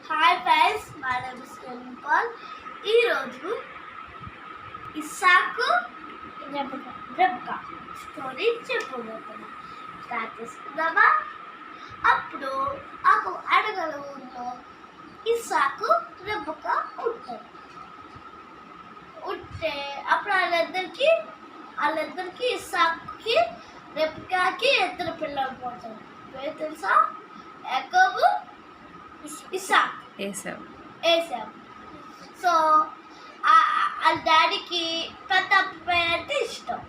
Hi friends, my name is Paul. ఈరోజు ఇస్సాకు రెబ్కా స్టోరీ చెప్పబోతున్నాం. స్టార్ట్ చేసుకుందామా? అప్పుడు అడగల ఊళ్ళో ఇస్సాకు రెబ్కా ఉంటారు. ఉంటే అప్పుడు వాళ్ళిద్దరికి ఇస్సాకుకి రెబ్కాకి ఇద్దరు పిల్లలు పోతారు. పేరు తెలుసా? యాకోబు, ఇస్సాకు. ఏసావు. సో వాళ్ళ డాడీకి పెద్ద అబ్బాయి అంటే ఇష్టం.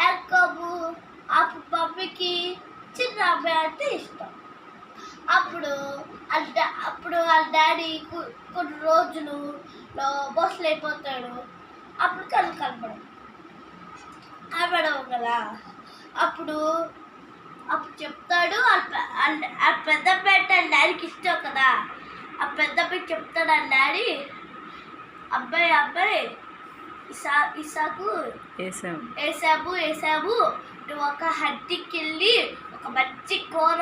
యాకోబు మమ్మీకి చిన్న అబ్బాయి అంటే ఇష్టం. అప్పుడు వాళ్ళ డాడీ కొన్ని రోజులు బస్సులు అయిపోతాడు. అప్పుడు కనపడవు కదా. అప్పుడు చెప్తాడు ఆ పెద్ద అబ్బాయి అంటే వాళ్ళ డాడీకి ఇష్టం కదా. ఆ పెద్ద అబ్బాయి చెప్తాడు వాళ్ళ డాడీ, అబ్బాయి ఇసాకు ఏసాబు నువ్వు ఒక హట్టికి వెళ్ళి ఒక మంచి కూర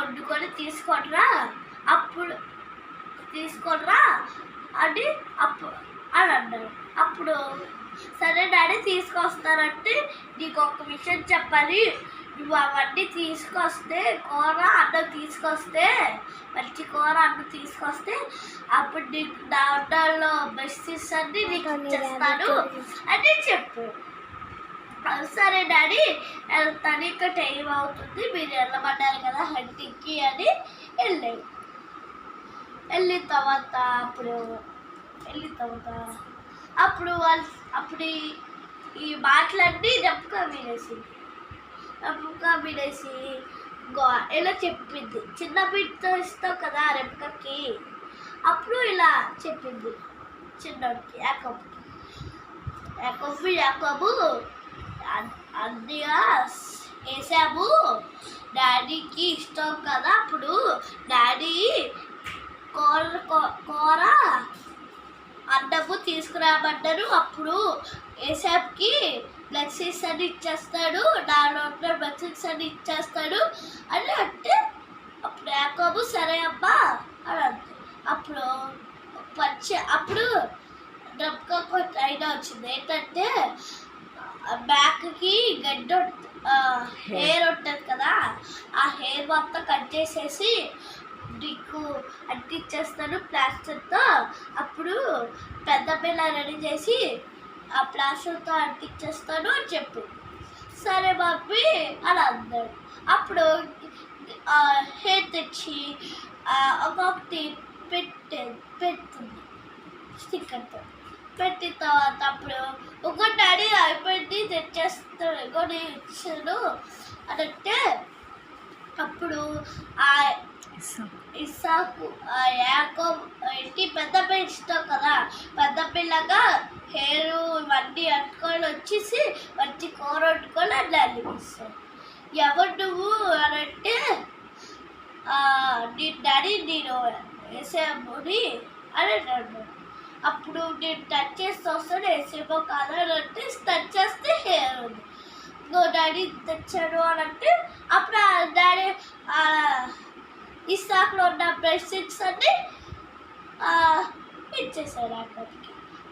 వండుకొని తీసుకొనిరా అని అన్నారు. అప్పుడు సరే డాడీ తీసుకొస్తానంటే నీకు ఒక విషయం చెప్పాలి. నువ్వు అవన్నీ తీసుకొస్తే మంచి కూర అన్నం తీసుకొస్తే అప్పుడు నీకు నా వంటల్లో బెస్ట్ అన్ని నీకు ఇచ్చేస్తాను అని చెప్పు. సరే డాడీ వెళ్తాను, ఇంకా టైం అవుతుంది, మీరు వెళ్ళమన్నారు కదా హంటింగ్కి అని వెళ్ళిన తర్వాత అప్పుడు ఈ మాటలన్నీ రెబ్కా వినేసి ఇలా చెప్పింది. చిన్న బిడ్డతో ఇస్తావు కదా రెబ్కాకి. అప్పుడు ఇలా చెప్పింది చిన్నోడికి, యాకోబు అన్నయ్య ఏసాబు డాడీకి ఇష్టం కదా. అప్పుడు డాడీ కూర అన్నము తీసుకురాబడ్డారు. అప్పుడు ఏసాబ్కి బ్లెస్సింగ్స్ అని ఇచ్చేస్తాడు, దానిలో బ్లెస్సింగ్స్ అని ఇచ్చేస్తాడు అని అంటే అప్పుడు యాకోబు సరే అమ్మా అని అంటే అప్పుడు రెబ్కా కొంచెం ఐడియా వచ్చింది. ఏంటంటే బ్యాక్కి హెయిర్ ఉంటుంది కదా, ఆ హెయిర్ మొత్తం కట్ చేసేసి నీకు అంటించేస్తాను ప్లాస్టర్తో. అప్పుడు పెద్ద పిల్ల రెడీ చేసి ఆ ప్లాస్టర్తో అంటించేస్తాను అని చెప్పు. సరే మమ్మీ అని అన్నాడు. అప్పుడు హెయిర్ తెచ్చి ఒకటి పెడుతుంది స్టిక్కర్తో. పెట్టిన తర్వాత అప్పుడు ఒక డాడీ అయిపోయింది తెచ్చేస్తాడు, ఇంకోటి ఇచ్చాడు అని అంటే అప్పుడు ఇస్సాకు యాకోబు ఇంటి పెద్ద పిల్ల ఇష్టం కదా, పెద్ద పిల్లగా హెయిర్ ఇవన్నీ అంటుకొని వచ్చేసి మంచి కూర వండుకొని డాడీ ఇస్తాడు. ఎవరు నువ్వు అని అంటే నీ డాడీ నేను వేసేముని అని అన్నాడు. అప్పుడు నేను టచ్ చేస్తే వస్తాడు, వేసేమో కాదు అని అంటే టచ్ చేస్తే హెయిర్ ఉంది. ఇంకో డాడీ తెచ్చాడు అని అంటే అప్పుడు డాడీ ఇస్సాకులో ఉన్న బ్లెస్సింగ్స్ అన్ని ఇచ్చేసాడు అక్కడికి.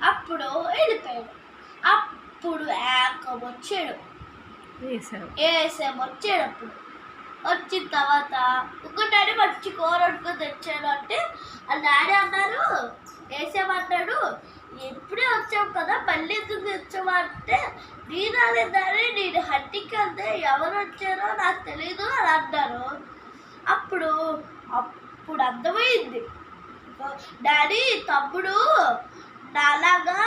అప్పుడు వెళ్ళిపోయాడు. అప్పుడు యాకోబు వచ్చాడు, ఏసాబు వచ్చాడు. అప్పుడు వచ్చిన తర్వాత ఒక డాడీ మంచి కూర వండుకొని తెచ్చాడు అంటే ఆ డాడీ అన్నారు, వేసామన్నాడు ఎప్పుడే వచ్చావు కదా మళ్ళీ ఎందుకు తెచ్చావా అంటే నేను హట్టికి వెళ్తే ఎవరు వచ్చారో నాకు తెలీదు అని అన్నారు. అప్పుడు అర్థమైంది, డాడీ తమ్ముడు నాలాగా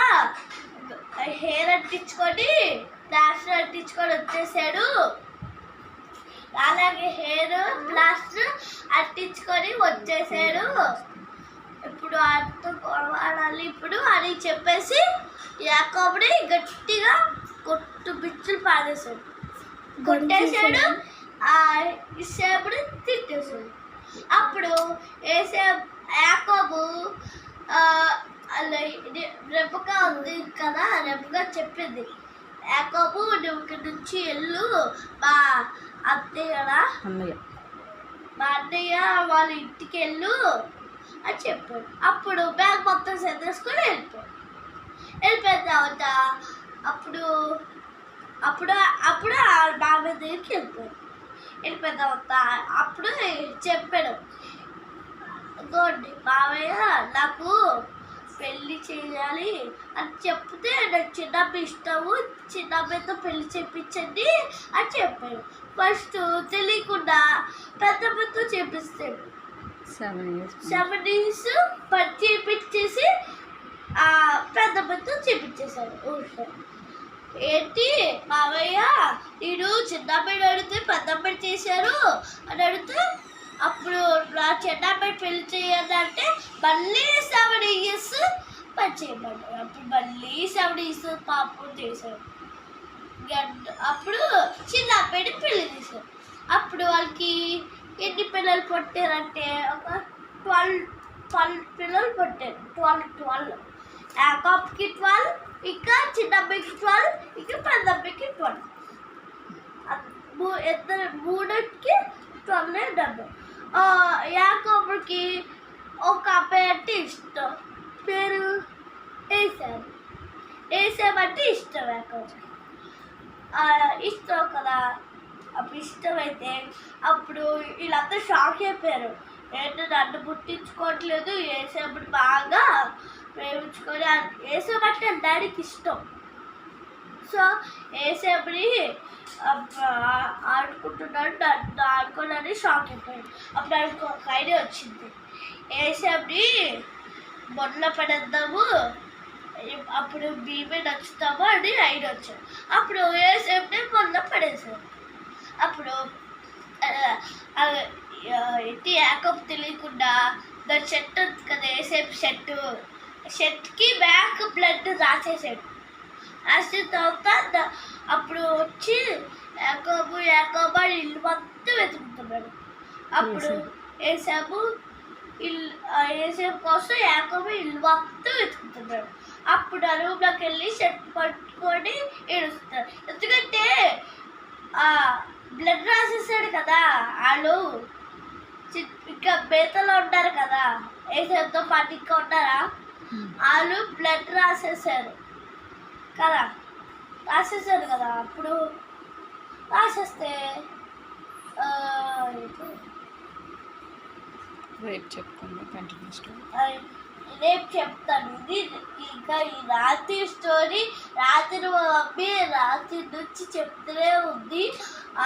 హెయిర్ అంటించుకొని ప్లాస్టర్ అంటించుకొని వచ్చేసాడు, అలాగే హెయిర్ ప్లాస్టర్ అంటించుకొని వచ్చేసాడు, ఇప్పుడు అంత గొడవడాలి ఇప్పుడు అని చెప్పేసి యాకోబుని గట్టిగా బిచ్చులు పాడేశాడు, కొట్టేశాడు. ఇస్సాకుని తిట్టేశాడు. అప్పుడు యాకోబు రెబ్కా ఉంది కదా, రెబ్కా చెప్పింది యాకోబు నువ్వు ఇక్కడి నుంచి వెళ్ళు, మా అన్నయ్య మా అన్నయ్య వాళ్ళ ఇంటికి వెళ్ళు అని చెప్పాడు. అప్పుడు బ్యాగ్ మొత్తం సర్దేసుకొని వెళ్ళిపోయిన తర్వాత అప్పుడు అప్పుడు అప్పుడు ఆ బాబాయ్ దగ్గరికి వెళ్ళిపోయిన తర్వాత అప్పుడు చెప్పాడు, గోండి మావయ్య నాకు పెళ్ళి చేయాలి అని చెప్తే నాకు చిన్నమ్మ ఇష్టము, చిన్నమ్మతో పెళ్లి చేయించండి అని చెప్పాడు. ఫస్ట్ తెలియకుండా పెద్దమ్మతో చేపిస్తాడు. 7 years పని చేపించేసి పెద్దమ్మతో చేపించేశాడు ఊళ్ళో. ఏంటి మావయ్య నేను చిన్నమ్మాయిని అడిగితే పెద్దమ్మాయి చేశారు అని అడిగితే అప్పుడు నా చిన్నమ్మాయి పెళ్లి చేయాలంటే మళ్ళీ 7 years పని చేయబడ్డాడు. అప్పుడు మళ్ళీ 7 years పాపం చేశాడు. అప్పుడు చిన్న అబ్బాయిని పెళ్లి చేశారు. అప్పుడు వాళ్ళకి ఎన్ని పిల్లలు పుట్టారంటే ఒక 12 పిల్లలు పుట్టారు. 12 యాకోబ్కి 12, ఇంకా చిన్న అబ్బాయికి 12, ఇంకా పెద్ద అబ్బాయికి 12. ఇద్దరు మూడుకి 12 డబ్బు. యాకోబుకి ఒక అబ్బాయి అంటే ఇష్టం, పేరు ఏసావు. ఏసావంటే ఇష్టం యాకోబు. ఇష్టం కదా. అప్పుడు ఇష్టమైతే అప్పుడు వీళ్ళంతా షాక్ అయిపోయారు. ఏంటో నన్ను పుట్టించుకోవట్లేదు, ఏసేపుడు బాగా ప్రేమించుకొని ఏసేపంటే డాడీకి ఇష్టం. సో ఏసేపుని ఆడుకుంటున్నాడు, నన్ను ఆడుకోనని షాక్ అయిపోయాడు. అప్పుడు ఆయనకు ఒక ఐడియా వచ్చింది, ఏసేపుని మొన్న పడేద్దాము, అప్పుడు మేమే నచ్చుతాము అని ఐడియా వచ్చాడు. అప్పుడు ఏసేపుని మొన్న పడేసాడు. అప్పుడు యాకోబు తెలియకుండా దాని షర్ట్ ఉంది కదా, ఏసేపు షర్ట్కి బ్యాక్ బ్లడ్ రాసేసాడు. రాసిన తర్వాత అప్పుడు వచ్చి యాకోబు అని ఇల్లు మొత్తం వెతుకుతున్నాడు. అప్పుడు ఏసేపు కోసం యాకోబు ఇల్లు మొత్తం వెతుకుతున్నాడు. అప్పుడు ఆ రూమ్లోకి వెళ్ళి షర్ట్ పట్టుకొని ఏడుస్తాడు. ఎందుకంటే బ్లడ్ రాసేసాడు కదా. వాళ్ళు ఇంకా బేతలో ఉంటారు కదా, ఏసేపుతో పాటు ఇంకా ఉంటారా, వాళ్ళు బ్లడ్ రాసేసారు కదా. అప్పుడు రాసేస్తే రేపు చెప్తాను. ఇది ఇంకా ఈ రాత్రి స్టోరీ రాత్రి నుంచి చెప్తూనే ఉంది.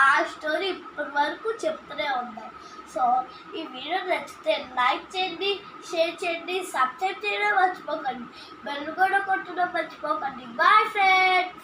ఆ స్టోరీ ఇప్పటి వరకు చెప్తూనే ఉన్నాయి. సో ఈ వీడియో నచ్చితే లైక్ చేయండి, షేర్ చేయండి, సబ్స్క్రైబ్ చేయడం మర్చిపోకండి, బెల్ కూడా కొట్టడం మర్చిపోకండి. Bye friends.